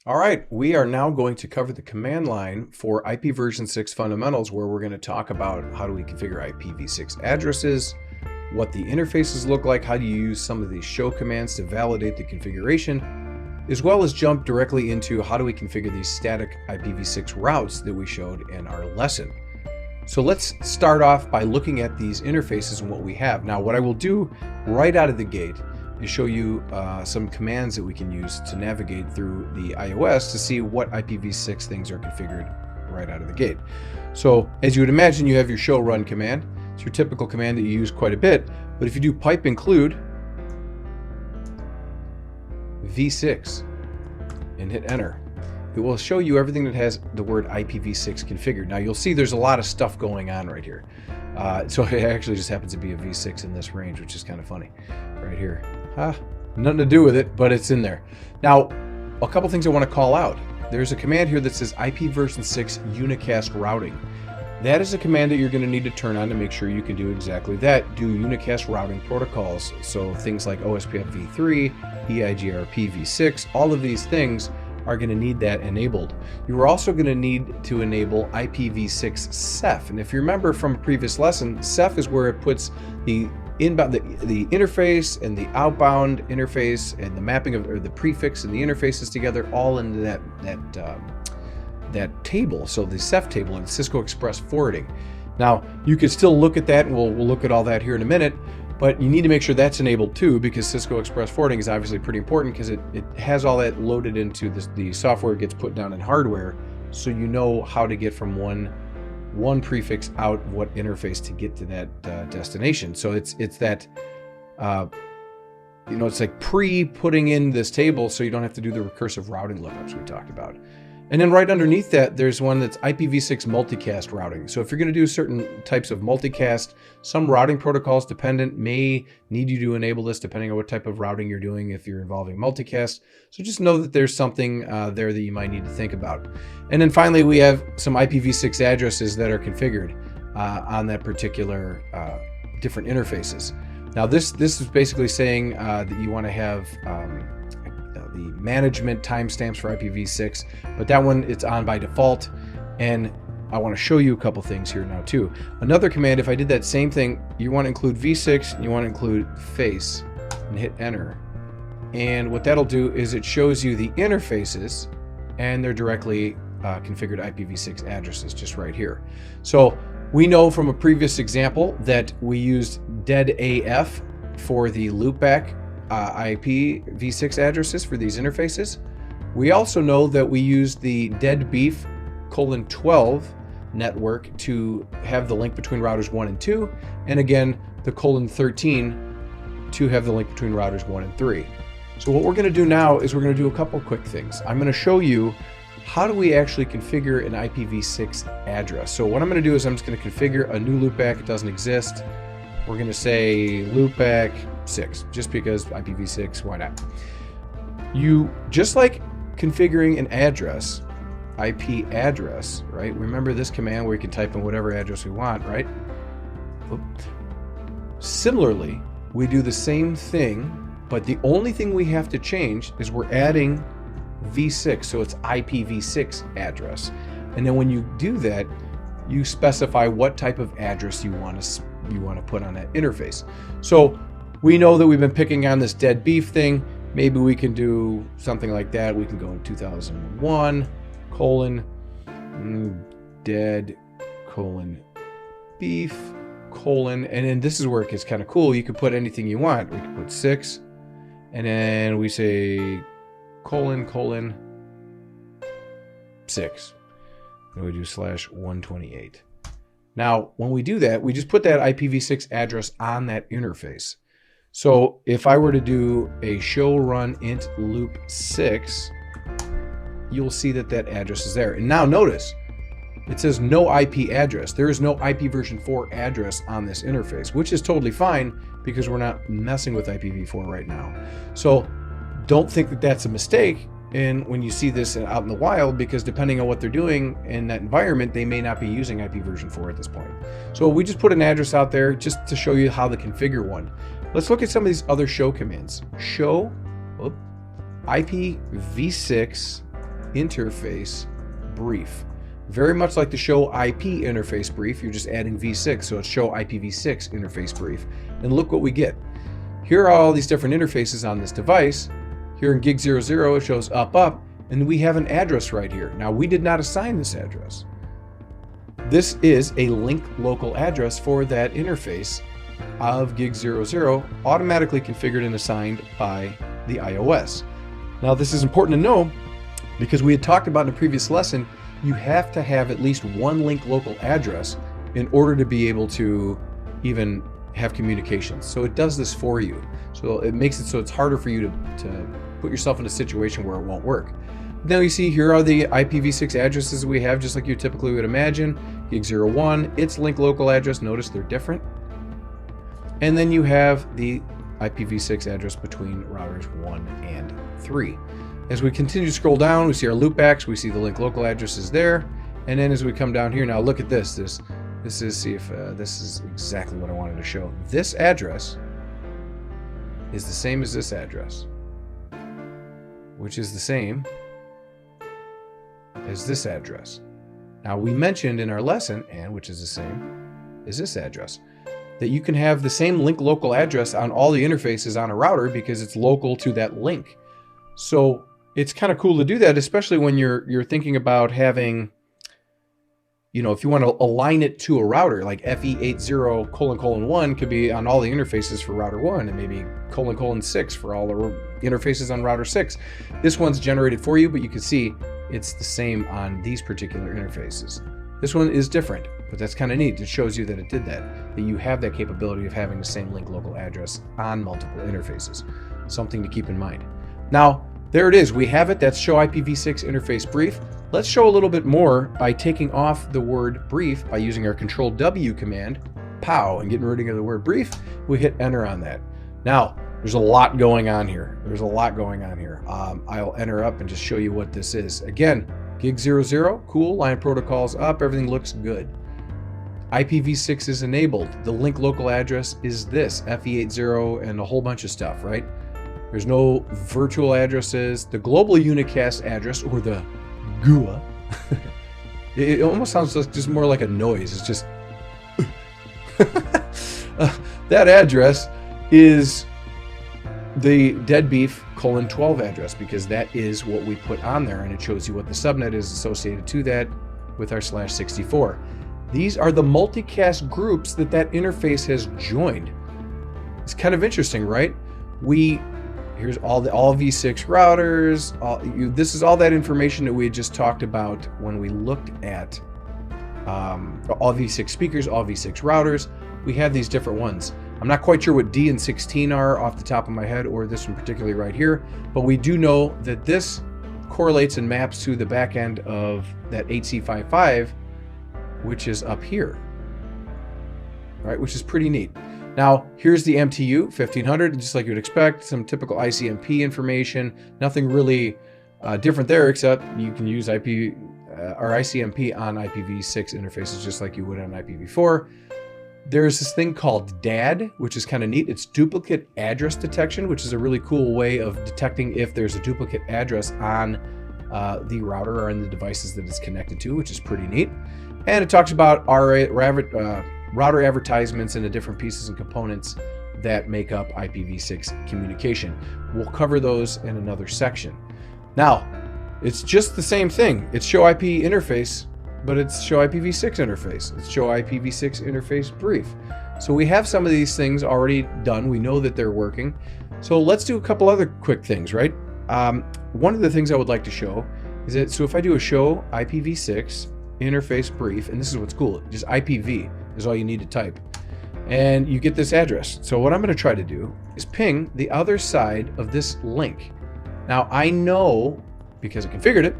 All right, we are now going to cover the command line for IP version 6 fundamentals, where we're going to talk about how do we configure IPv6 addresses, what the interfaces look like, how do you use some of these show commands to validate the configuration, as well as jump directly into how do we configure these static IPv6 routes that we showed in our lesson. So let's start off by looking at these interfaces and what we have. Now, what I will do right out of the gate is show you some commands that we can use to navigate through the iOS to see what IPv6 things are configured right out of the gate. So as you would imagine, you have your show run command. It's your typical command that you use quite a bit, but if you do pipe include v6 and hit enter, it will show you everything that has the word IPv6 configured. Now you'll see there's a lot of stuff going on right here. So it actually just happens to be a v6 in this range, which is kind of funny right here. Nothing to do with it, but it's in there. Now, a couple things I want to call out. There's a command here that says IP version 6 unicast routing. That is a command that you're going to need to turn on to make sure you can do exactly that. Do unicast routing protocols. So things like OSPF v3, EIGRP v6, all of these things are going to need that enabled. You are also going to need to enable IPv6 CEF. And if you remember from a previous lesson, CEF is where it puts the inbound, the interface and the outbound interface and the mapping of, or the prefix and the interfaces together all into that table. So the CEF table in Cisco Express Forwarding. Now you can still look at that, and we'll look at all that here in a minute, but you need to make sure that's enabled too, because Cisco Express Forwarding is obviously pretty important because it has all that loaded into the software, gets put down in hardware, so you know how to get from one prefix out, what interface to get to that destination. So it's that it's like pre-putting in this table, so you don't have to do the recursive routing lookups we talked about. And then right underneath that, there's one that's IPv6 multicast routing. So if you're going to do certain types of multicast, some routing protocols dependent may need you to enable this depending on what type of routing you're doing if you're involving multicast. So just know that there's something there that you might need to think about. And then finally, we have some IPv6 addresses that are configured on that particular different interfaces. Now this is basically saying that you want to have the management timestamps for IPv6, but that one, it's on by default. And I want to show you a couple things here now too. Another command, if I did that same thing, you want to include v6 and you want to include face and hit enter. And what that'll do is it shows you the interfaces, and they're directly configured IPv6 addresses just right here. So we know from a previous example that we used dead AF for the loopback IPv6 addresses for these interfaces. We also know that we used the deadbeef :12 network to have the link between routers 1 and 2, and again the :13 to have the link between routers 1 and 3. So what we're going to do now is we're going to do a couple quick things. I'm going to show you how do we actually configure an IPv6 address. So what I'm going to do is I'm just going to configure a new loopback. It doesn't exist. We're going to say loopback 6, just because IPv6, why not? You, just like configuring an address, IP address, right? Remember this command where you can type in whatever address we want, right? Similarly, we do the same thing, but the only thing we have to change is we're adding v6, so it's IPv6 address. And then when you do that, you specify what type of address you want to put on that interface. So we know that we've been picking on this dead beef thing. Maybe we can do something like that. We can go in 2001 : dead : beef : and then this is where it gets kind of cool. You can put anything you want. We can put 6, and then we say : 6, and we do /128. Now, when we do that, we just put that IPv6 address on that interface. So if I were to do a show run int loop 6, you'll see that that address is there. And now notice, it says no IP address. There is no IP version 4 address on this interface, which is totally fine because we're not messing with IPv4 right now. So don't think that that's a mistake. And when you see this out in the wild, because depending on what they're doing in that environment, they may not be using IP version 4 at this point. So we just put an address out there just to show you how to configure one. Let's look at some of these other show commands. Show IPv6 interface brief. Very much like the show IP interface brief, you're just adding v6, so it's show IPv6 interface brief. And look what we get. Here are all these different interfaces on this device. Here in gig 00, it shows up, and we have an address right here. Now, we did not assign this address. This is a link local address for that interface of gig 00, automatically configured and assigned by the iOS. Now, this is important to know because we had talked about in a previous lesson, you have to have at least one link local address in order to be able to even have communications. So it does this for you. So it makes it so it's harder for you to put yourself in a situation where it won't work. Now you see here are the IPv6 addresses we have, just like you typically would imagine. Gig 01, its link local address, notice they're different. And then you have the IPv6 address between routers 1 and 3. As we continue to scroll down, we see our loopbacks, we see the link local addresses there. And then as we come down here, now look at this. This is, see if this is exactly what I wanted to show. This address is the same as this address, which is the same as this address. Now we mentioned in our lesson, and which is the same as this address, that you can have the same link local address on all the interfaces on a router because it's local to that link. So it's kind of cool to do that, especially when you're thinking about having, you know, if you want to align it to a router, like FE80::1 could be on all the interfaces for router 1, and maybe ::6 for all the interfaces on router 6. This one's generated for you, but you can see it's the same on these particular interfaces. This one is different, but that's kind of neat. It shows you that it did that you have that capability of having the same link local address on multiple interfaces. Something to keep in mind. Now, there it is. We have it. That's show IPv6 interface brief. Let's show a little bit more by taking off the word brief by using our Control-W command, pow, and getting rid of the word brief. We hit enter on that. Now, there's a lot going on here. I'll enter up and just show you what this is. Again, gig 00, cool, line protocols up, everything looks good. IPv6 is enabled. The link local address is this, FE80 and a whole bunch of stuff, right? There's no virtual addresses. The global unicast address, or the GUA, it almost sounds just more like a noise. It's just that address is the deadbeef:12 address, because that is what we put on there, and it shows you what the subnet is associated to that with our /64. These are the multicast groups that interface has joined. It's kind of interesting, right? Here's all v6 routers. This is all that information that we had just talked about when we looked at all v6 speakers, all v6 routers. We have these different ones. I'm not quite sure what D and 16 are off the top of my head, or this one particularly right here, but we do know that this correlates and maps to the back end of that 8C55, which is up here, right? Which is pretty neat. Now, here's the MTU 1500, just like you'd expect, some typical ICMP information, nothing really different there, except you can use ICMP on IPv6 interfaces just like you would on IPv4. There's this thing called DAD, which is kind of neat. It's duplicate address detection, which is a really cool way of detecting if there's a duplicate address on the router or in the devices that it's connected to, which is pretty neat. And it talks about router advertisements and the different pieces and components that make up IPv6 communication. We'll cover those in another section. Now, it's just the same thing. It's show IP interface, but it's show IPv6 interface. It's show IPv6 interface brief. So we have some of these things already done. We know that they're working. So let's do a couple other quick things, right? One of the things I would like to show is that, so if I do a show IPv6 interface brief, and this is what's cool, just IPv is all you need to type, and you get this address. So what I'm going to try to do is ping the other side of this link. Now I know, because I configured it,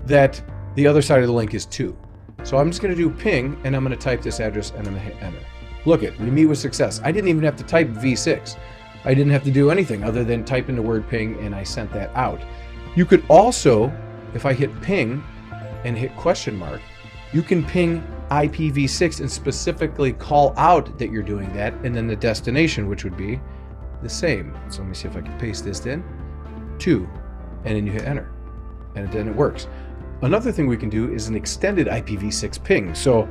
that the other side of the link is 2. So I'm just going to do ping, and I'm going to type this address, and I'm going to hit enter. Look it, we meet with success. I didn't even have to type v6. I didn't have to do anything other than type in the word ping, and I sent that out. You could also, if I hit ping and hit question mark, you can ping IPv6 and specifically call out that you're doing that, and then the destination, which would be the same. So let me see if I can paste this in, 2, and then you hit enter. and then it works. Another thing we can do is an extended IPv6 ping. So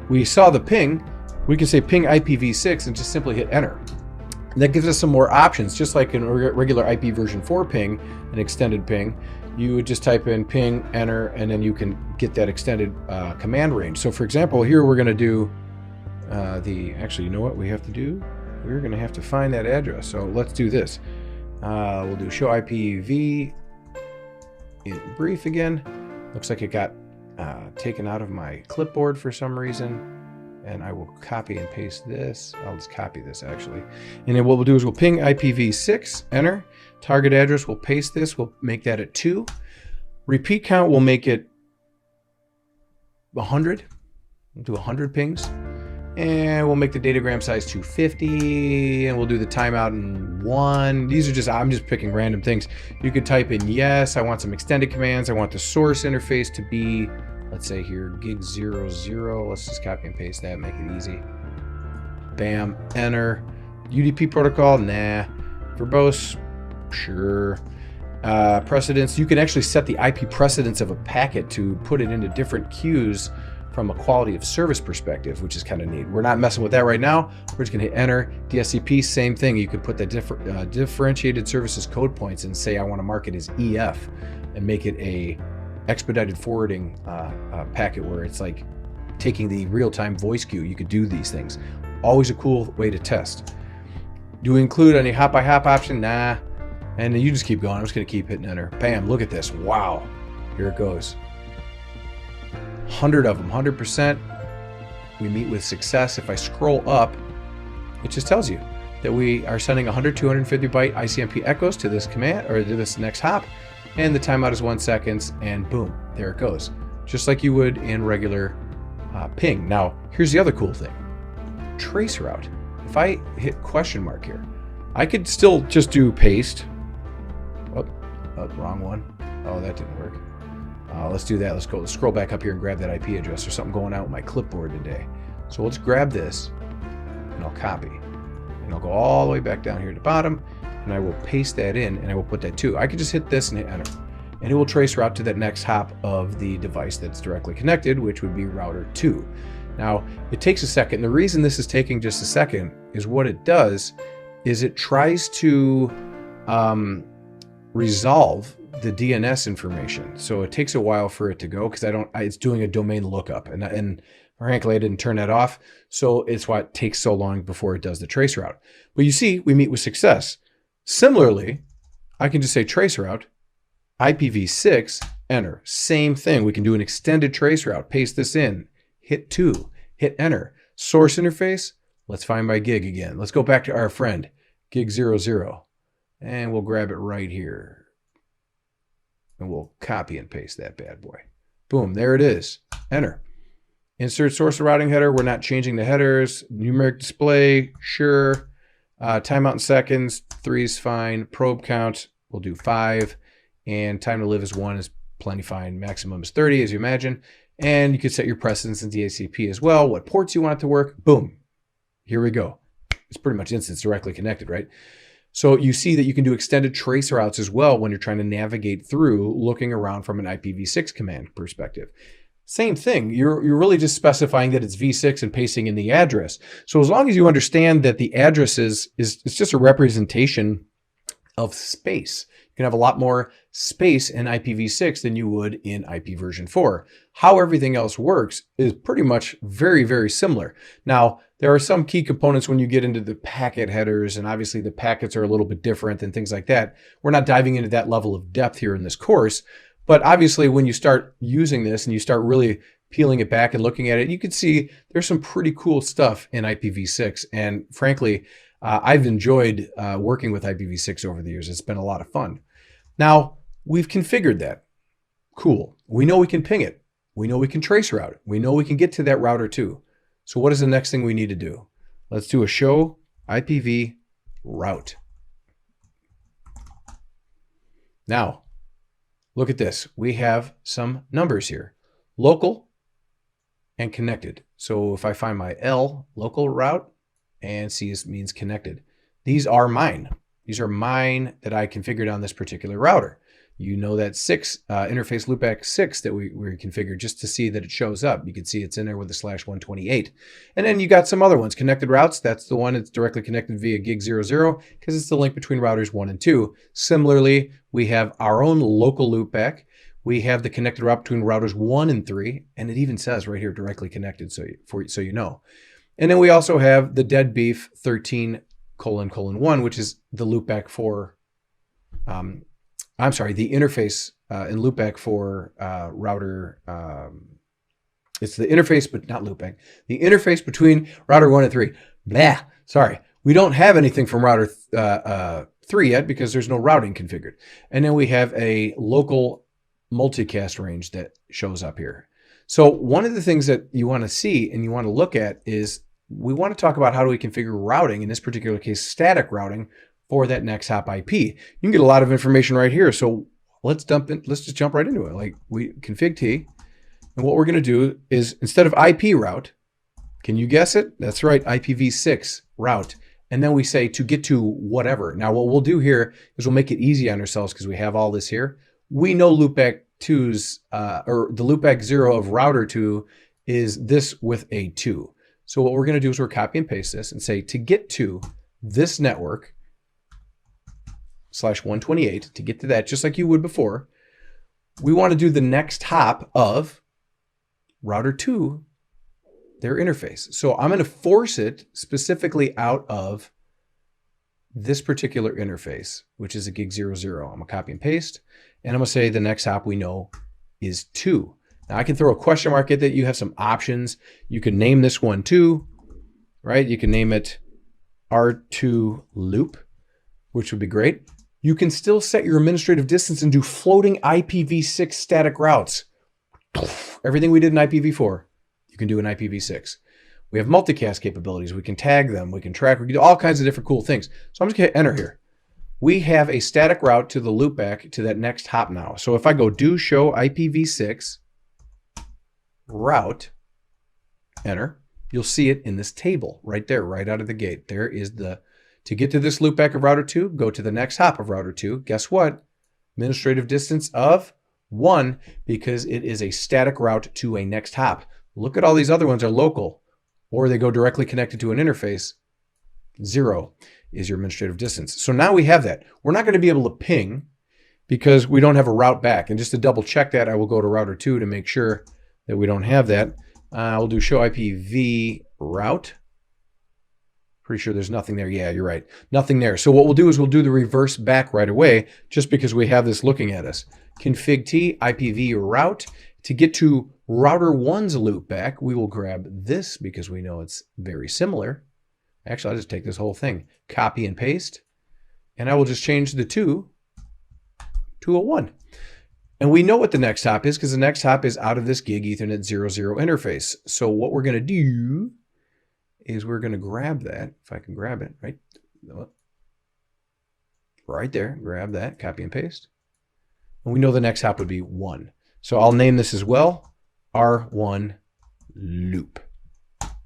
we saw the ping, we can say ping IPv6 and just simply hit enter. And that gives us some more options, just like in a regular IP version 4 ping, an extended ping. You would just type in ping, enter, and then you can get that extended command range. So for example, here we're going to do actually, you know what we have to do? We're going to have to find that address. So let's do this. We'll do show IPv in brief again. Looks like it got taken out of my clipboard for some reason. And I will copy and paste this. I'll just copy this actually. And then what we'll do is we'll ping IPv6, enter. Target address, we'll paste this. We'll make that at 2. Repeat count, we'll make it 100. We'll do 100 pings. And we'll make the datagram size 250. And we'll do the timeout in 1. These are just, I'm just picking random things. You could type in yes, I want some extended commands. I want the source interface to be, let's say here, gig00. Let's just copy and paste that, make it easy. Bam, enter. UDP protocol, nah. Verbose, sure. Precedence, you can actually set the IP precedence of a packet to put it into different queues from a quality of service perspective, which is kind of neat. We're not messing with that right now. We're just gonna hit enter. DSCP, same thing. You can put the differentiated services code points and say I want to mark it as EF and make it a expedited forwarding packet where it's like taking the real-time voice queue. You could do these things. Always a cool way to test. Do we include any hop-by-hop option? Nah. And then you just keep going. I'm just going to keep hitting enter. Bam, look at this. Wow. Here it goes. 100 of them, 100%. We meet with success. If I scroll up, it just tells you that we are sending 100 250 byte ICMP echoes to this command or to this next hop. And the timeout is 1 second, and boom, there it goes. Just like you would in regular ping. Now, here's the other cool thing. Trace route. If I hit question mark here, I could still just do paste. Oh, wrong one. Oh, that didn't work. Let's do that. Let's scroll back up here and grab that IP address. There's something going out with my clipboard today. So let's grab this, and I'll copy. And I'll go all the way back down here to the bottom, and I will paste that in, and I will put that too. I could just hit this and hit enter, and it will trace route to that next hop of the device that's directly connected, which would be router 2. Now, it takes a second. The reason this is taking just a second is what it does is it tries to resolve the DNS information. So it takes a while for it to go because it's doing a domain lookup, and frankly, I didn't turn that off. So it's why it takes so long before it does the trace route. But you see, we meet with success. Similarly, I can just say trace route, IPv6, enter. Same thing. We can do an extended trace route. Paste this in, hit 2, hit enter. Source interface, let's find my gig again. Let's go back to our friend, gig00, and we'll grab it right here. And we'll copy and paste that bad boy. Boom, there it is. Enter. Insert source routing header. We're not changing the headers. Numeric display, sure. Timeout in seconds, 3 is fine. Probe count, we'll do 5. And time to live is 1 is plenty fine. Maximum is 30, as you imagine. And you can set your precedence in DHCP as well. What ports you want it to work. Boom. Here we go. It's pretty much instant. It's directly connected, right? So you see that you can do extended trace routes as well when you're trying to navigate through looking around from an IPv6 command perspective. Same thing. You're really just specifying that it's v6 and pasting in the address. So as long as you understand that the address is just a representation of space, you can have a lot more space in IPv6 than you would in IP version 4. How everything else works is pretty much very, very similar. Now, there are some key components when you get into the packet headers, and obviously the packets are a little bit different and things like that. We're not diving into that level of depth here in this course, but obviously when you start using this and you start really peeling it back and looking at it, you can see there's some pretty cool stuff in IPv6. And frankly, I've enjoyed working with IPv6 over the years. It's been a lot of fun. Now, we've configured that. Cool. We know we can ping it. We know we can trace route. We know we can get to that router too. So what is the next thing we need to do? Let's do a show IPv route. Now, look at this. We have some numbers here. Local and connected. So if I find my L, local route, and C means connected. These are mine. These are mine that I configured on this particular router. You know that 6 interface loopback 6 that we configured just to see that it shows up. You can see it's in there with the /128. And then you got some other ones. Connected routes, that's the one that's directly connected via gig 00 because it's the link between routers 1 and 2. Similarly, we have our own local loopback. We have the connected route between routers 1 and 3, and it even says right here directly connected, so you know. And then we also have the dead beef 13::1, which is the loopback for the interface and loopback for router. It's the interface, but not loopback. The interface between router 1 and 3. Blah. Sorry. We don't have anything from router 3 yet because there's no routing configured. And then we have a local multicast range that shows up here. So one of the things that you want to see and you want to look at is we want to talk about how do we configure routing, in this particular case, static routing for that next hop IP. You can get a lot of information right here. So let's just jump right into it. Like we config T, and what we're going to do is instead of IP route, can you guess it? That's right, IPv6 route. And then we say to get to whatever. Now what we'll do here is we'll make it easy on ourselves because we have all this here. We know loopback 2's, or the loopback 0 of router 2 is this with a 2. So what we're going to do is we're copy and paste this and say to get to this network /128, to get to that, just like you would before, we want to do the next hop of router 2, their interface. So I'm going to force it specifically out of this particular interface, which is a gig 00. I'm going to copy and paste, and I'm going to say the next hop we know is 2. Now I can throw a question mark at that. You have some options. You can name this one 2, right? You can name it R2 loop, which would be great. You can still set your administrative distance and do floating IPv6 static routes. Everything we did in IPv4, you can do in IPv6. We have multicast capabilities. We can tag them. We can track. We can do all kinds of different cool things. So I'm just going to hit enter here. We have a static route to the loopback to that next hop now. So if I go do show IPv6 route, enter, you'll see it in this table right there, right out of the gate. There is the, to get to this loopback of router 2, go to the next hop of router 2. Guess what? Administrative distance of 1 because it is a static route to a next hop. Look at all these other ones are local or they go directly connected to an interface. 0 is your administrative distance. So now we have that. We're not going to be able to ping because we don't have a route back. And just to double check that, I will go to router 2 to make sure that we don't have that. We'll do show IPv route. Pretty sure there's nothing there. Yeah, you're right. Nothing there. So what we'll do is we'll do the reverse back right away just because we have this looking at us. Config T IPv route. To get to router 1's loopback, we will grab this because we know it's very similar. Actually, I'll just take this whole thing, copy and paste, and I will just change the 2 to a 1. And we know what the next hop is because the next hop is out of this gig Ethernet 00 interface. So what we're going to do is we're going to grab that, if I can grab it, right there, grab that, copy and paste. And we know the next hop would be 1. So I'll name this as well, R1 loop.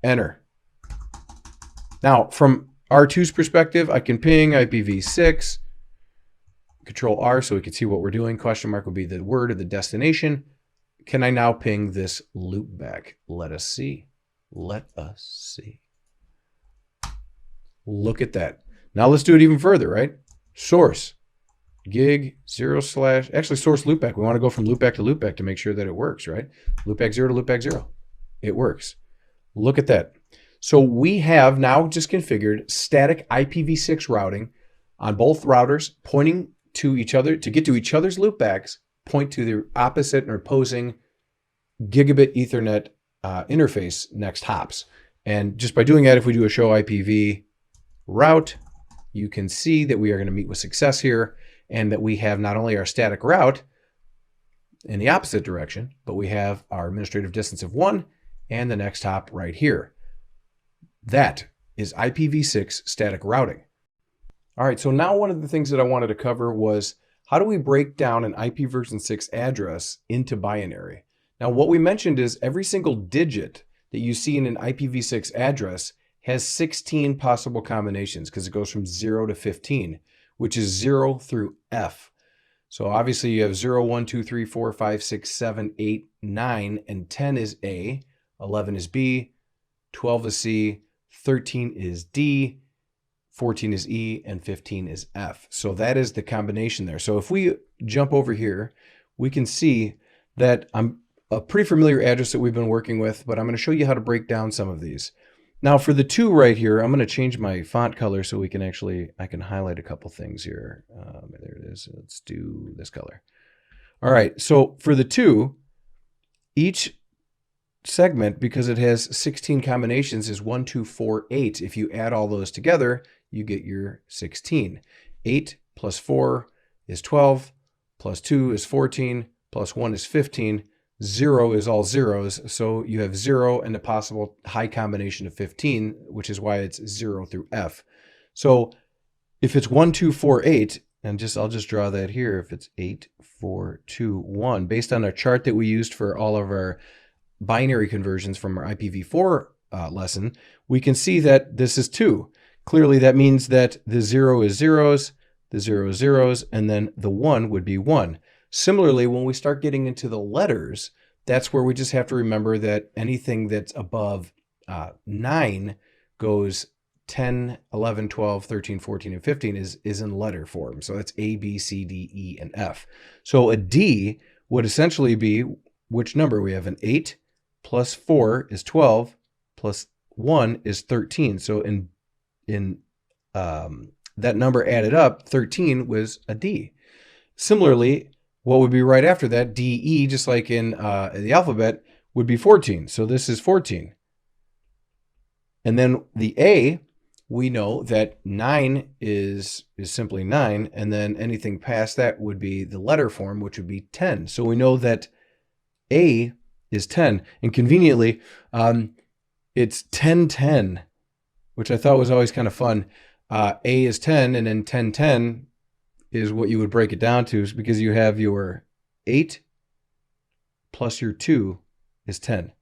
Enter. Now, from R2's perspective, I can ping IPv6, Control R so we can see what we're doing. Question mark will be the word or the destination. Can I now ping this loop back? Let us see. Let us see. Look at that. Now let's do it even further, right? Source, gig 0 / actually source loopback. We want to go from loopback to loopback to make sure that it works, right? Loopback 0 to loopback 0. It works. Look at that. So we have now just configured static IPv6 routing on both routers, pointing to each other to get to each other's loopbacks, point to the opposite or opposing gigabit Ethernet interface next hops. And just by doing that, if we do a show IPv route, you can see that we are going to meet with success here and that we have not only our static route in the opposite direction, but we have our administrative distance of 1 and the next hop right here. That is IPv6 static routing. All right, so now one of the things that I wanted to cover was how do we break down an IPv6 address into binary? Now, what we mentioned is every single digit that you see in an IPv6 address has 16 possible combinations because it goes from 0 to 15, which is 0 through F. So obviously you have 0, 1, 2, 3, 4, 5, 6, 7, 8, 9, and 10 is A, 11 is B, 12 is C, 13 is D, 14 is E, and 15 is F. So that is the combination there. So if we jump over here, we can see that I'm a pretty familiar address that we've been working with, but I'm going to show you how to break down some of these. Now for the 2 right here, I'm going to change my font color so we can I can highlight a couple things here. There it is. Let's do this color. All right. So for the 2, each segment, because it has 16 combinations, is 1, 2, 4, 8. If you add all those together, you get your 16. 8 plus 4 is 12, plus 2 is 14, plus 1 is 15. 0 is all zeros, so you have 0 and a possible high combination of 15, which is why it's 0 through F. So if it's 1, 2, 4, 8, and I'll just draw that here. If it's 8, 4, 2, 1, based on a chart that we used for all of our binary conversions from our IPv4 lesson, we can see that this is 2. Clearly, that means that the 0 is zeros, the 0 is zeros, and then the 1 would be 1. Similarly, when we start getting into the letters, that's where we just have to remember that anything that's above 9 goes 10, 11, 12, 13, 14, and 15 is in letter form. So that's A, B, C, D, E, and F. So a D would essentially be which number? We have an 8 plus 4 is 12 plus 1 is 13. So in that number added up, 13 was a D. Similarly, what would be right after that, DE, just like in the alphabet, would be 14. So this is 14. And then the A, we know that 9 is simply 9, and then anything past that would be the letter form, which would be 10. So we know that A is 10. And conveniently, it's 10, 10, which I thought was always kind of fun. A is 10, and then 10, 10 is what you would break it down to, because you have your 8 plus your 2 is 10.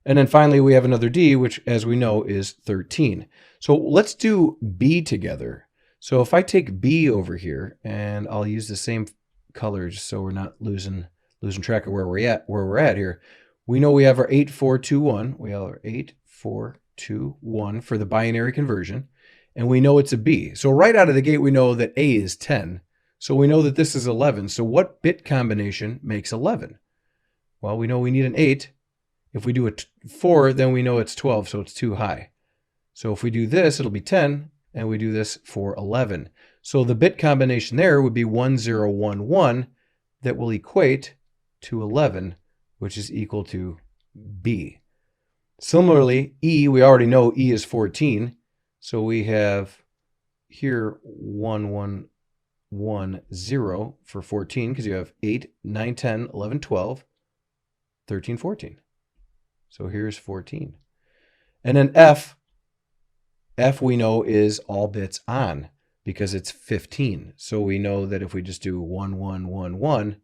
And then finally, we have another D, which, as we know, is 13. So let's do B together. So if I take B over here, and I'll use the same colors so we're not losing track of where we're at here. We know we have our 8, 4, 2, 1. We have our 8, 4, 2, 1 for the binary conversion. And we know it's a B. So right out of the gate, we know that A is 10. So we know that this is 11. So what bit combination makes 11? Well, we know we need an 8. If we do a 4, then we know it's 12, so it's too high. So if we do this, it'll be 10, and we do this for 11. So the bit combination there would be 1011 that will equate to 11, which is equal to B. Similarly, E, we already know E is 14. So we have here 1110 for 14, because you have 8, 9, 10, 11, 12, 13, 14. So here's 14. And then F we know is all bits on, because it's 15. So we know that if we just do 1111,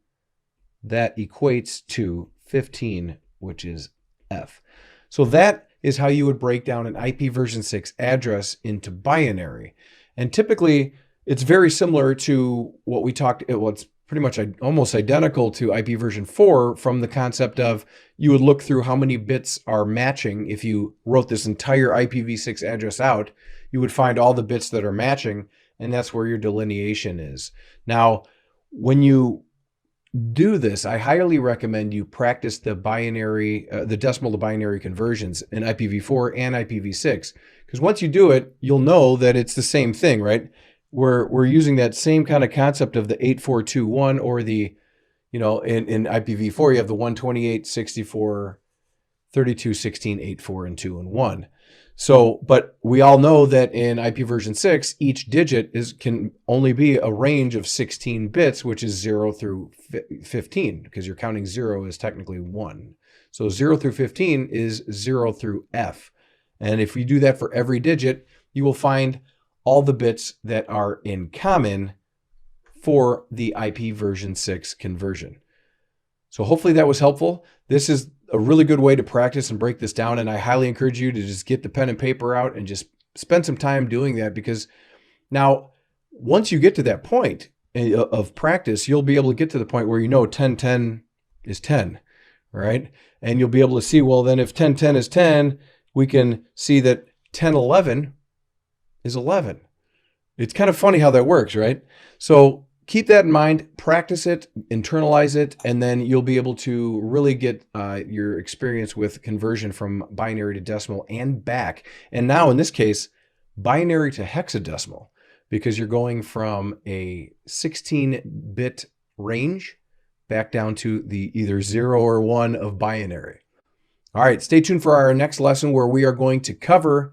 that equates to 15, which is F. So that is how you would break down an IPv6 address into binary. And typically, it's very similar to what we talked, it's pretty much almost identical to IPv4 from the concept of you would look through how many bits are matching. If you wrote this entire IPv6 address out, you would find all the bits that are matching, and that's where your delineation is. Now, when you do this, I highly recommend you practice the decimal to binary conversions in IPv4 and IPv6, because once you do it, you'll know that it's the same thing, right? We're using that same kind of concept of the 8421, or the, in IPv4 you have the 128, 64, 32, 16, 84, and 2 and 1. So, but we all know that in IPv6, each digit can only be a range of 16 bits, which is 0 through 15, because you're counting 0 as technically 1. So 0 through 15 is 0 through F. And if you do that for every digit, you will find all the bits that are in common for the IPv6 conversion. So hopefully that was helpful. This is a really good way to practice and break this down, and I highly encourage you to just get the pen and paper out and just spend some time doing that, because now once you get to that point, of practice, you'll be able to get to the point where you know 1010 is 10, right? And you'll be able to see, well, then if 1010 is 10, we can see that 1011 is 11. It's kind of funny how that works, right? So keep that in mind, practice it, internalize it, and then you'll be able to really get your experience with conversion from binary to decimal and back. And now in this case, binary to hexadecimal, because you're going from a 16-bit range back down to the either 0 or 1 of binary. All right, stay tuned for our next lesson where we are going to cover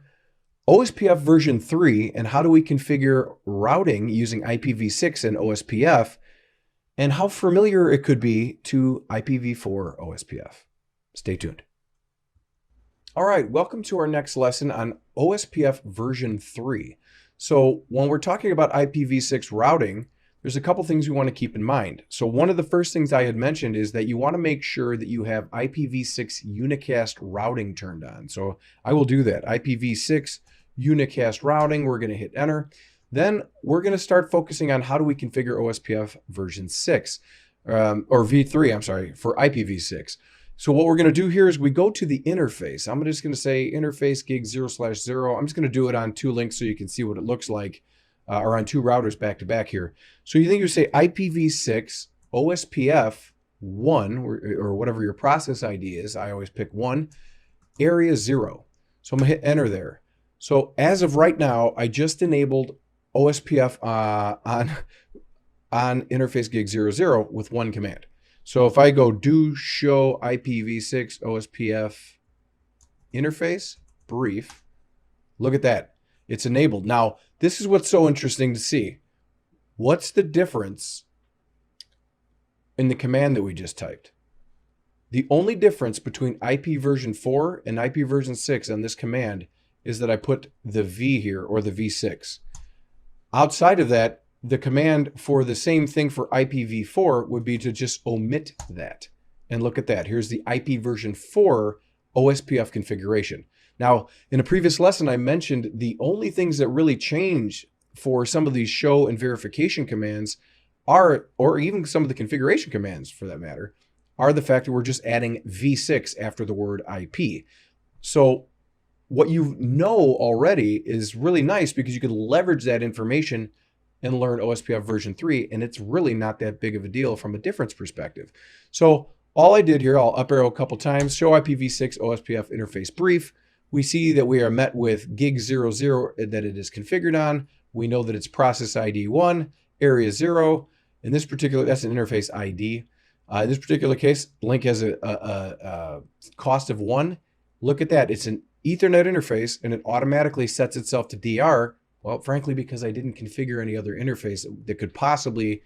OSPF version 3 and how do we configure routing using IPv6 and OSPF, and how familiar it could be to IPv4 OSPF. Stay tuned. All right, welcome to our next lesson on OSPF version 3. So when we're talking about IPv6 routing, there's a couple things we want to keep in mind. So one of the first things I had mentioned is that you want to make sure that you have IPv6 unicast routing turned on. So I will do that. IPv6 unicast routing, we're going to hit enter. Then we're going to start focusing on how do we configure OSPF version 6, or v3, I'm sorry, for IPv6. So what we're going to do here is we go to the interface. I'm just going to say interface gig 0/0. I'm just going to do it on 2 links so you can see what it looks like, or on 2 routers back to back here. So you think you say IPv6 OSPF 1, or whatever your process ID is. I always pick 1, area 0. So I'm going to hit enter there. So as of right now, I just enabled OSPF on interface gig 00 with 1 command. So if I go do show IPv6 OSPF interface brief, look at that. It's enabled. Now, this is what's so interesting to see. What's the difference in the command that we just typed? The only difference between IP version 4 and IP version 6 on this command is that I put the V here, or the V6. Outside of that, the command for the same thing for IPv4 would be to just omit that. And look at that. Here's the IP version 4 OSPF configuration. Now, in a previous lesson, I mentioned the only things that really change for some of these show and verification commands are, or even some of the configuration commands for that matter, are the fact that we're just adding V6 after the word IP. So what you know already is really nice because you can leverage that information and learn OSPF version 3, and it's really not that big of a deal from a difference perspective. So all I did here, I'll up arrow a couple times, show IPv6 OSPF interface brief. We see that we are met with gig 00 that it is configured on. We know that it's process ID 1, area 0. In this particular, that's an interface ID. In this particular case, link has a cost of 1. Look at that. It's an Ethernet interface, and it automatically sets itself to DR. Well, frankly, because I didn't configure any other interface that could possibly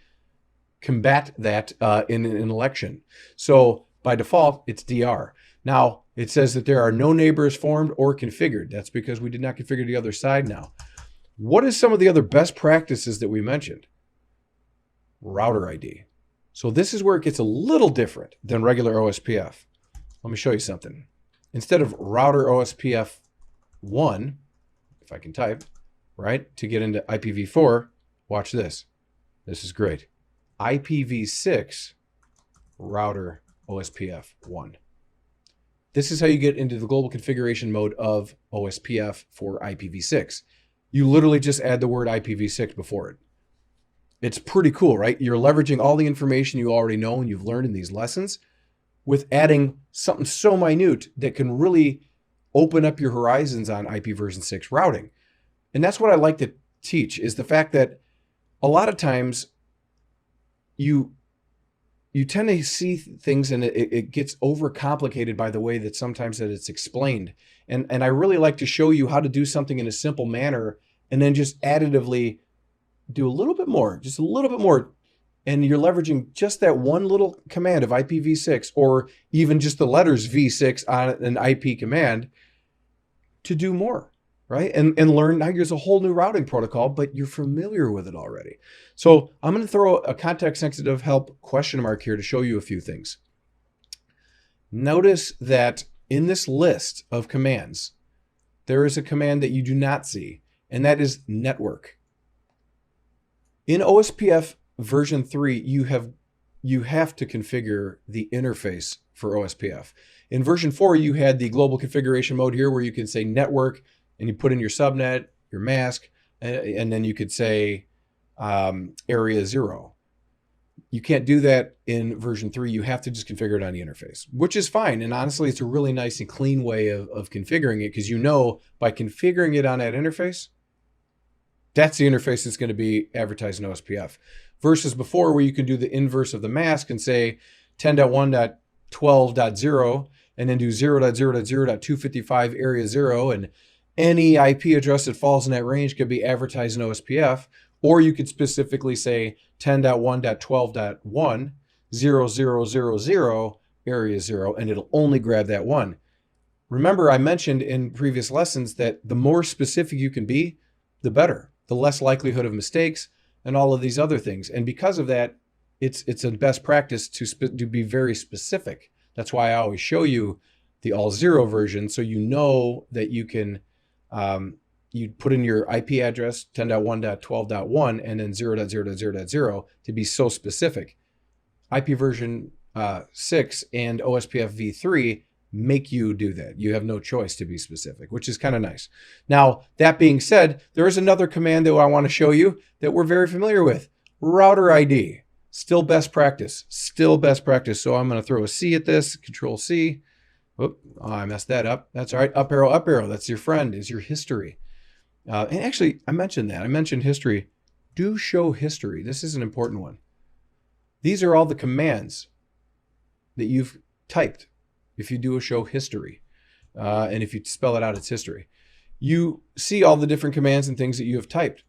combat that in an election. So by default, it's DR. Now, it says that there are no neighbors formed or configured. That's because we did not configure the other side now. What is some of the other best practices that we mentioned? Router ID. So this is where it gets a little different than regular OSPF. Let me show you something. Instead of router OSPF 1, if I can type, right, to get into IPv4, watch this. This is great. IPv6 router OSPF 1. This is how you get into the global configuration mode of OSPF for IPv6. You literally just add the word IPv6 before it. It's pretty cool, right? You're leveraging all the information you already know and you've learned in these lessons with adding something so minute that can really open up your horizons on IP version 6 routing. And that's what I like to teach, is the fact that a lot of times you tend to see things and it gets overcomplicated by the way that sometimes that it's explained. And I really like to show you how to do something in a simple manner and then just additively do a little bit more, just a little bit more. And you're leveraging just that one little command of IPv6, or even just the letters V6 on an IP command to do more. Right? And learn. Now there's a whole new routing protocol, but you're familiar with it already. So I'm going to throw a context sensitive help question mark here to show you a few things. Notice that in this list of commands, there is a command that you do not see, and that is network. In OSPF version 3, you have to configure the interface for OSPF. In version 4, you had the global configuration mode here where you can say network and you put in your subnet, your mask, and then you could say area 0. You can't do that in version 3. You have to just configure it on the interface, which is fine. And honestly, it's a really nice and clean way of configuring it, because you know by configuring it on that interface, that's the interface that's going to be advertised in OSPF. Versus before, where you could do the inverse of the mask and say 10.1.12.0 and then do 0.0.0.255 area 0, and any IP address that falls in that range could be advertised in OSPF. Or you could specifically say 10.1.12.1 0000 area 0, and it'll only grab that one. Remember, I mentioned in previous lessons that the more specific you can be, the better. The less likelihood of mistakes and all of these other things. And because of that, it's a best practice to be very specific. That's why I always show you the all 0 version, so you know that you can you put in your IP address 10.1.12.1 and then 0.0.0.0 to be so specific. IP version 6 and OSPF v3 make you do that. You have no choice to be specific, which is kind of nice. Now, that being said, there is another command that I want to show you that we're very familiar with. Router ID. Still best practice. Still best practice. So I'm going to throw a C at this. Control C. Whoop, oh, I messed that up. That's all right. Up arrow, up arrow. That's your friend, is your history. And actually, I mentioned that. I mentioned history. Do show history. This is an important one. These are all the commands that you've typed. If you do a show history, and if you spell it out, it's history. You see all the different commands and things that you have typed.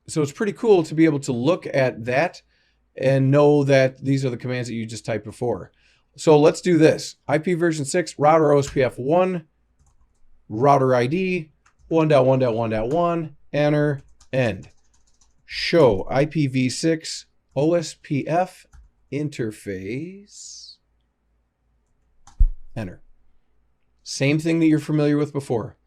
So it's pretty cool to be able to look at that and know that these are the commands that you just typed before. So let's do this. IP version 6, router OSPF 1, router ID, 1.1.1.1, enter, end. Show IPv6 OSPF interface, enter. Same thing that you're familiar with before.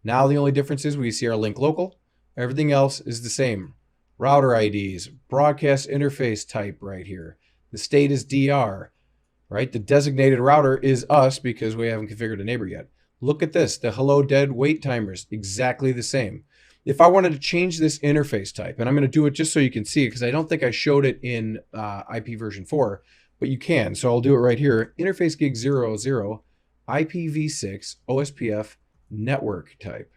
Now the only difference is we see our link local. Everything else is the same. Router IDs, broadcast interface type right here. The state is DR, right? The designated router is us because we haven't configured a neighbor yet. Look at this, the hello dead wait timers, exactly the same. If I wanted to change this interface type, and I'm going to do it just so you can see it, because I don't think I showed it in IP version 4, but you can. So I'll do it right here. Interface gig 00, IPv6, OSPF, network type,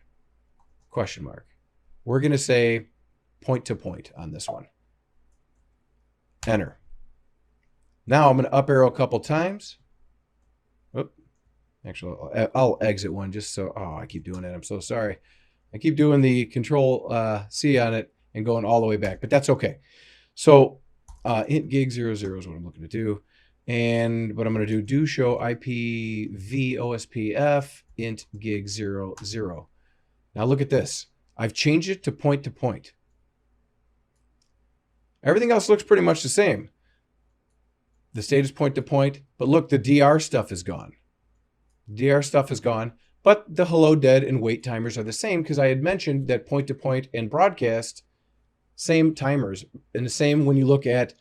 question mark. We're going to say point to point on this one. Enter. Now I'm going to up arrow a couple times. Oop. Actually, I'll exit one just so, oh, I keep doing that. I'm so sorry. I keep doing the control C on it and going all the way back, but that's okay. So int gig 00 is what I'm looking to do. And what I'm going to do show IPv OSPF int gig 00. Now look at this. I've changed it to point to point. Everything else looks pretty much the same. The state is point to point, but look, the DR stuff is gone. DR stuff is gone, but the hello dead and wait timers are the same, because I had mentioned that point to point and broadcast, same timers. And the same when you look at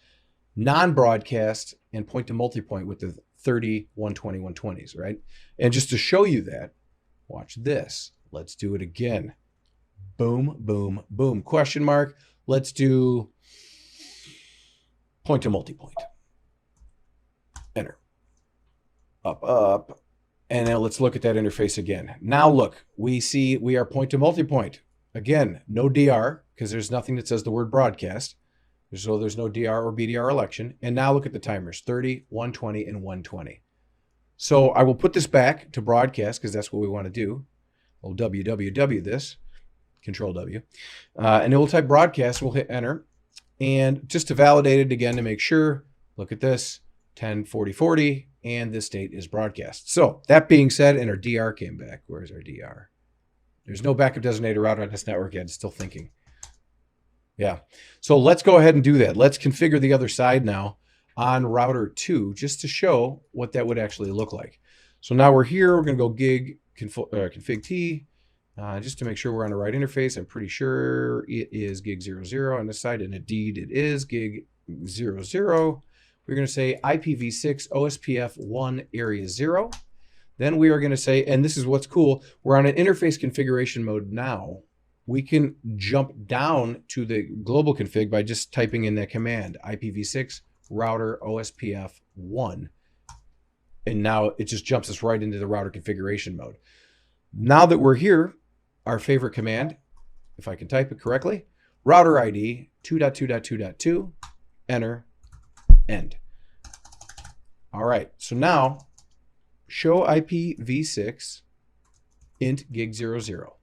non-broadcast and point to multipoint with the 30, 120, 120s, right? And just to show you that, watch this. Let's do it again. Boom, boom, boom. Question mark. Let's do point to multipoint. Enter. Up, up. And now let's look at that interface again. Now look, we see we are point to multipoint. Again, no DR, because there's nothing that says the word broadcast. So there's no DR or BDR election. And now look at the timers, 30, 120, and 120. So I will put this back to broadcast, because that's what we want to do. We'll www this, control W. And it will type broadcast, we'll hit enter. And just to validate it again to make sure, look at this, 104040, and this state is broadcast. So that being said, and our DR came back. Where's our DR? There's no backup designated router on this network yet. It's still thinking. Yeah. So let's go ahead and do that. Let's configure the other side now on router 2, just to show what that would actually look like. So now we're here. We're going to go gig config T, just to make sure we're on the right interface. I'm pretty sure it is gig 00 on this side, and indeed it is gig 00. We're going to say IPv6 OSPF 1 area 0. Then we are going to say, and this is what's cool, we're on an interface configuration mode now. We can jump down to the global config by just typing in that command, IPv6 router OSPF 1. And now it just jumps us right into the router configuration mode. Now that we're here, our favorite command, if I can type it correctly, router ID 2.2.2.2, enter, end. All right, so now show IPv6 int gig 00,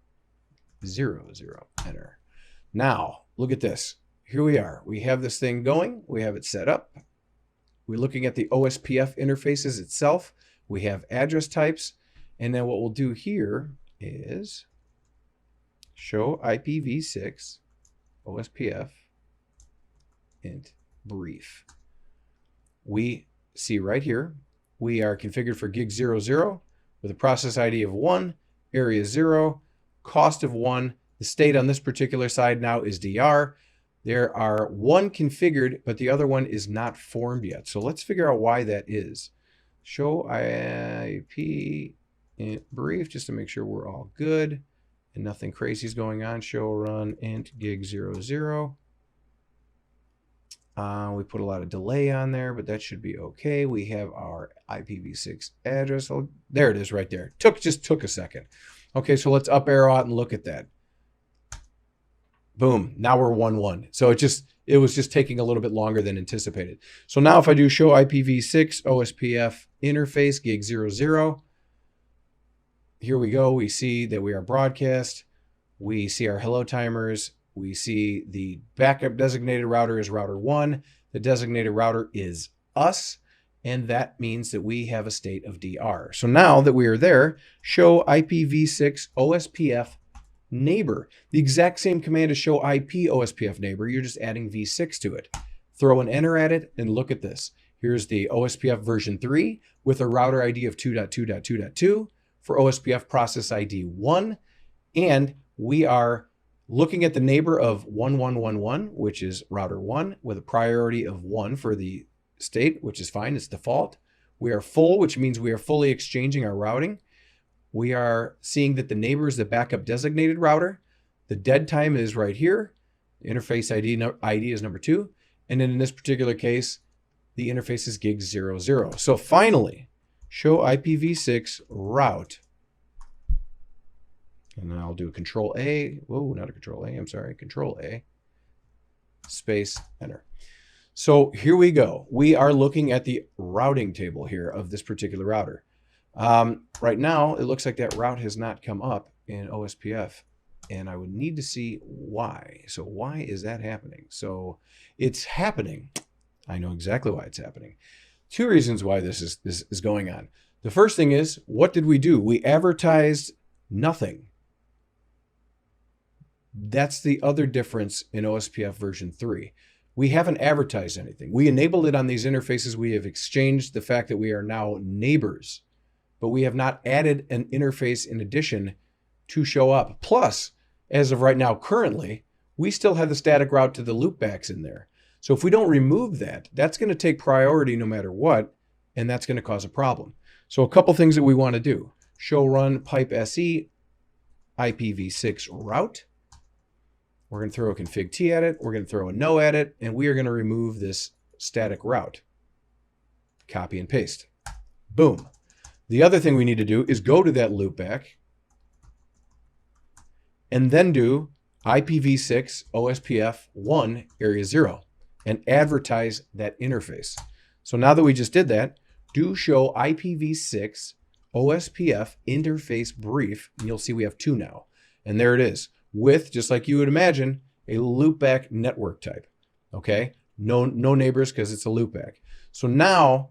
00, enter. Now, look at this. Here we are. We have this thing going. We have it set up. We're looking at the OSPF interfaces itself. We have address types. And then what we'll do here is show IPv6 OSPF int brief. We see right here, we are configured for gig 00 with a process ID of 1, area 0, cost of 1. The state on this particular side now is DR. There are one configured, but the other one is not formed yet. So let's figure out why that is. Show IP int brief, just to make sure we're all good and nothing crazy is going on. Show run int gig 00. We put a lot of delay on there, but that should be okay. We have our IPv6 address. Oh, there it is right there. Just took a second. Okay, so let's up arrow out and look at that. Boom, now we're 1.1. So it was just taking a little bit longer than anticipated. So now if I do show IPv6 OSPF interface gig 00, here we go. We see that we are broadcast. We see our hello timers. We see the backup designated router is router 1. The designated router is us. And that means that we have a state of DR. So now that we are there, show IPv6 OSPF neighbor. The exact same command is show IP OSPF neighbor. You're just adding v6 to it. Throw an enter at it and look at this. Here's the OSPF version 3 with a router ID of 2.2.2.2 for OSPF process ID 1. And we are looking at the neighbor of 1111, which is router 1 with a priority of 1 for the state, which is fine. It's default. We are full, which means we are fully exchanging our routing. We are seeing that the neighbor is the backup designated router. The dead time is right here. The interface ID is number 2. And then in this particular case, the interface is gig 00. So finally, show IPv6 route. And I'll do a control A. Whoa, not a control A. I'm sorry. Control A. Space, enter. So here we go. We are looking at the routing table here of this particular router. Right now, it looks like that route has not come up in OSPF, and I would need to see why. So why is that happening? So it's happening. I know exactly why it's happening. Two reasons why this is going on. The first thing is, what did we do? We advertised nothing. That's the other difference in OSPF version 3. We haven't advertised anything. We enabled it on these interfaces. We have exchanged the fact that we are now neighbors, but we have not added an interface in addition to show up. Plus, as of right now, currently, we still have the static route to the loopbacks in there. So if we don't remove that, that's going to take priority no matter what, and that's going to cause a problem. So a couple things that we want to do. Show run pipe SE IPv6 route. We're going to throw a config T at it. We're going to throw a no at it, and we are going to remove this static route. Copy and paste. Boom. The other thing we need to do is go to that loopback and then do IPv6 OSPF 1 area 0 and advertise that interface. So now that we just did that, do show IPv6 OSPF interface brief, and you'll see we have 2 now. And there it is, with, just like you would imagine, a loopback network type. Okay? No neighbors because it's a loopback. So now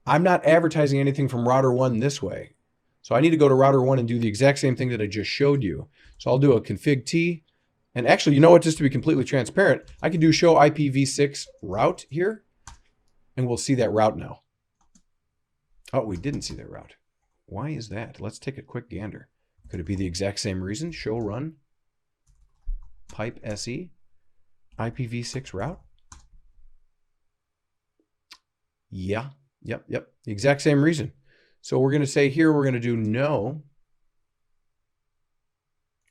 I'm not advertising anything from router 1 this way. So I need to go to router 1 and do the exact same thing that I just showed you. So I'll do a config T. And actually, you know what? Just to be completely transparent, I can do show IPv6 route here, and we'll see that route now. Oh, we didn't see that route. Why is that? Let's take a quick gander. Could it be the exact same reason? Show run pipe SE IPv6 route? Yeah, yep. The exact same reason. So we're going to say here, we're going to do no.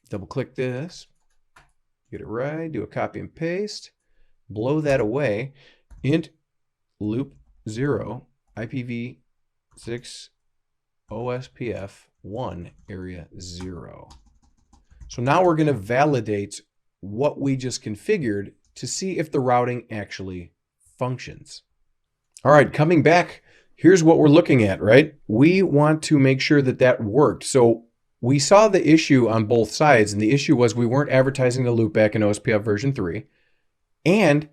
Double click this, get it right, do a copy and paste, blow that away, int loop 0 IPv6 OSPF 1 area 0. So now we're going to validate what we just configured to see if the routing actually functions. All right, coming back, here's what we're looking at, right? We want to make sure that that worked. So we saw the issue on both sides, and the issue was we weren't advertising the loopback in OSPF version 3, and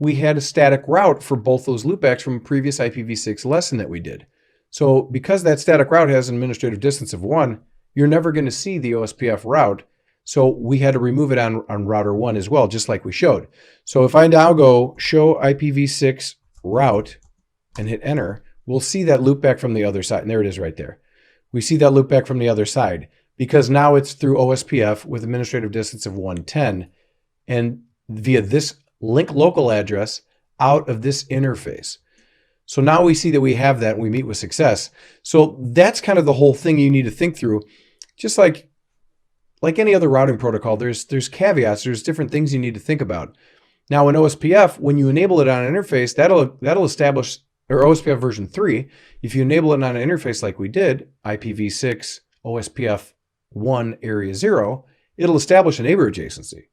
we had a static route for both those loopbacks from a previous IPv6 lesson that we did. So because that static route has an administrative distance of 1, you're never going to see the OSPF route. So we had to remove it on router 1 as well, just like we showed. So if I now go show IPv6 route and hit enter, we'll see that loopback from the other side. And there it is right there. We see that loopback from the other side because now it's through OSPF with administrative distance of 110 and via this link local address out of this interface. So now we see that we have that and we meet with success. So that's kind of the whole thing you need to think through. Just like any other routing protocol, there's caveats, there's different things you need to think about. Now in OSPF, when you enable it on an interface, that'll establish, or OSPF version 3, if you enable it on an interface like we did, IPv6 OSPF 1 area 0, it'll establish a neighbor adjacency.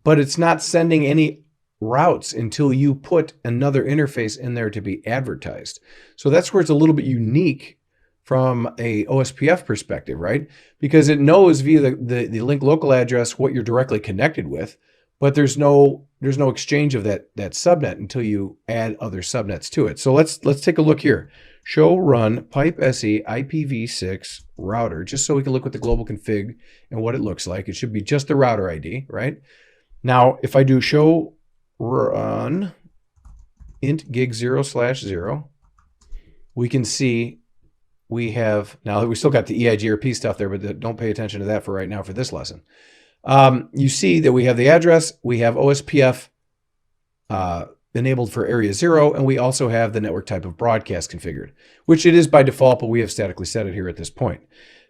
But it's not sending any routes until you put another interface in there to be advertised. So that's where it's a little bit unique from a OSPF perspective, right? Because it knows via the link local address what you're directly connected with, but there's no exchange of that subnet until you add other subnets to it. So let's take a look here. Show run pipe SE IPv6 router, just so we can look at the global config and what it looks like. It should be just the router ID, right? Now, if I do show run int gig 0/0, we can see we have, now we still got the EIGRP stuff there, but don't pay attention to that for right now for this lesson. You see that we have the address, we have OSPF enabled for area 0, and we also have the network type of broadcast configured, which it is by default, but we have statically set it here at this point.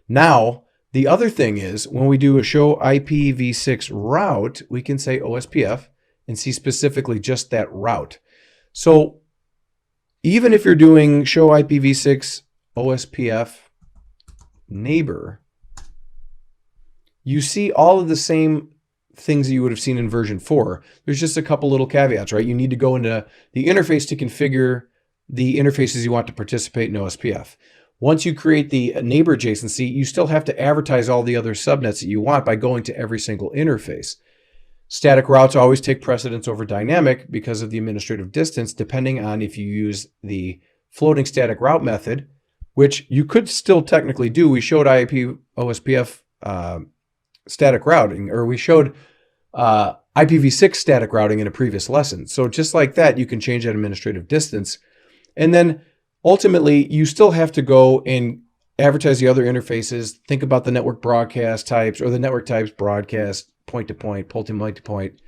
Now, the other thing is when we do a show IPv6 route, we can say OSPF and see specifically just that route. So even if you're doing show IPv6 OSPF neighbor, you see all of the same things that you would have seen in version 4. There's just a couple little caveats, right? You need to go into the interface to configure the interfaces you want to participate in OSPF. Once you create the neighbor adjacency, you still have to advertise all the other subnets that you want by going to every single interface. Static routes always take precedence over dynamic because of the administrative distance, depending on if you use the floating static route method, which you could still technically do. We showed IP OSPF static routing, or we showed IPv6 static routing in a previous lesson. So just like that, you can change that administrative distance. And then ultimately, you still have to go and advertise the other interfaces, think about the network broadcast types or the network types broadcast, point-to-point, point-to-multipoint,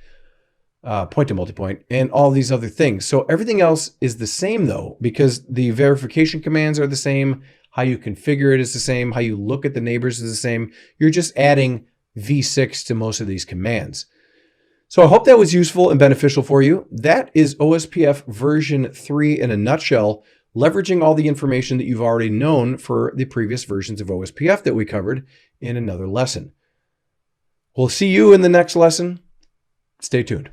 point-to-multipoint, and all these other things. So everything else is the same though, because the verification commands are the same, how you configure it is the same, how you look at the neighbors is the same. You're just adding v6 to most of these commands. So I hope that was useful and beneficial for you. That is OSPF version 3 in a nutshell, leveraging all the information that you've already known for the previous versions of OSPF that we covered in another lesson. We'll see you in the next lesson. Stay tuned.